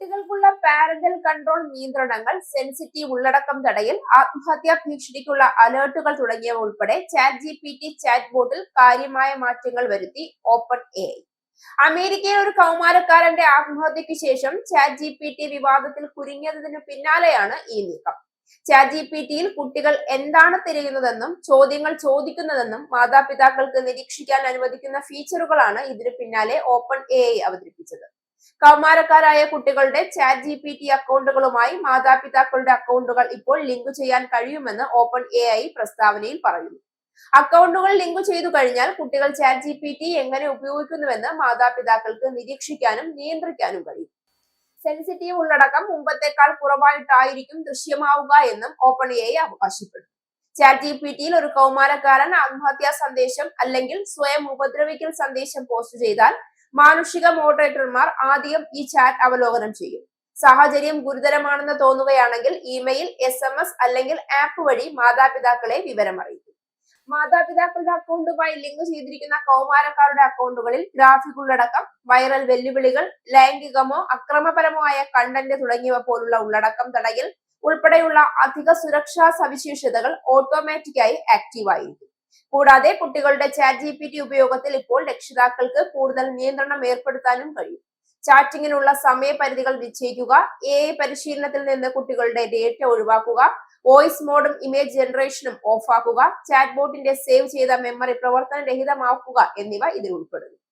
കുട്ടികൾക്കുള്ള parental control നിയന്ത്രണങ്ങൾ, sensitive ഉള്ളടക്കം തടയൽ, ആത്മഹത്യാ ഭീഷണിക്കുള്ള അലേർട്ടുകൾ തുടങ്ങിയവ ഉൾപ്പെടെ ചാറ്റ് ജിപിടി ചാറ്റ് ബോട്ടിൽ കാര്യമായ മാറ്റങ്ങൾ വരുത്തി ഓപ്പൺ എഐ. അമേരിക്കയിൽ ഒരു കൗമാരക്കാരന്റെ ആത്മഹത്യക്ക് ശേഷം ചാറ്റ് ജിപിടി വിവാദത്തിൽ കുരുങ്ങിയതിനു പിന്നാലെയാണ് ഈ നീക്കം. ചാറ്റ് ജിപിടിയിൽ കുട്ടികൾ എന്താണ് തിരയുന്നതെന്നും ചോദ്യങ്ങൾ ചോദിക്കുന്നതെന്നും മാതാപിതാക്കൾക്ക് നിരീക്ഷിക്കാൻ അനുവദിക്കുന്ന ഫീച്ചറുകളാണ് ഇതിനു പിന്നാലെ ഓപ്പൺ എഐ അവതരിപ്പിച്ചത്. കൗമാരക്കാരായ കുട്ടികളുടെ ചാറ്റ് ജിപിടി അക്കൗണ്ടുകളുമായി മാതാപിതാക്കളുടെ അക്കൗണ്ടുകൾ ഇപ്പോൾ ലിങ്ക് ചെയ്യാൻ കഴിയുമെന്ന് ഓപ്പൺ എഐ പ്രസ്താവനയിൽ പറയുന്നു. അക്കൗണ്ടുകൾ ലിങ്ക് ചെയ്തു കഴിഞ്ഞാൽ കുട്ടികൾ ചാറ്റ് ജിപിടി എങ്ങനെ ഉപയോഗിക്കുന്നുവെന്ന് മാതാപിതാക്കൾക്ക് നിരീക്ഷിക്കാനും നിയന്ത്രിക്കാനും കഴിയും. സെൻസിറ്റീവ് ഉള്ളടക്കം മുമ്പത്തേക്കാൾ കുറവായിട്ടായിരിക്കും ദൃശ്യമാവുക എന്നും ഓപ്പൺ എഐ അവകാശപ്പെടുന്നു. ചാറ്റ് ജിപിടിയിൽ ഒരു കൗമാരക്കാരൻ ആത്മഹത്യാ സന്ദേശം അല്ലെങ്കിൽ സ്വയം ഉപദ്രവിക്കൽ സന്ദേശം പോസ്റ്റ് ചെയ്താൽ മാനുഷിക മോഡറേറ്റർമാർ ആദ്യം ഈ ചാറ്റ് അവലോകനം ചെയ്യും. സാഹചര്യം ഗുരുതരമാണെന്ന് തോന്നുകയാണെങ്കിൽ ഇമെയിൽ, SMS അല്ലെങ്കിൽ ആപ്പ് വഴി മാതാപിതാക്കളെ വിവരം അറിയിക്കും. മാതാപിതാക്കളുടെ അക്കൗണ്ടുമായി ലിങ്ക് ചെയ്തിരിക്കുന്ന കൗമാരക്കാരുടെ അക്കൗണ്ടുകളിൽ ഗ്രാഫിക് ഉള്ളടക്കം, വൈറൽ വെല്ലുവിളികൾ, ലൈംഗികമോ അക്രമപരമോ ആയ കണ്ടന്റ് തുടങ്ങിയവ പോലുള്ള ഉള്ളടക്കം തടയൽ ഉൾപ്പെടെയുള്ള അധിക സുരക്ഷാ സവിശേഷതകൾ ഓട്ടോമാറ്റിക്കായി ആക്റ്റീവ് ആയിരിക്കും. കൂടാതെ കുട്ടികളുടെ ചാറ്റ് ജിപിടി ഉപയോഗത്തിൽ ഇപ്പോൾ രക്ഷിതാക്കൾക്ക് കൂടുതൽ നിയന്ത്രണം ഏർപ്പെടുത്താനും കഴിയും. ചാറ്റിങ്ങിനുള്ള സമയപരിധികൾ നിശ്ചയിക്കുക, AI പരിശീലനത്തിൽ നിന്ന് കുട്ടികളുടെ ഡേറ്റ ഒഴിവാക്കുക, വോയിസ് മോഡും ഇമേജ് ജനറേഷനും ഓഫാക്കുക, ചാറ്റ് ബോട്ടിന്റെ സേവ് ചെയ്ത മെമ്മറി പ്രവർത്തനരഹിതമാക്കുക എന്നിവ ഇതിൽ ഉൾപ്പെടുന്നു.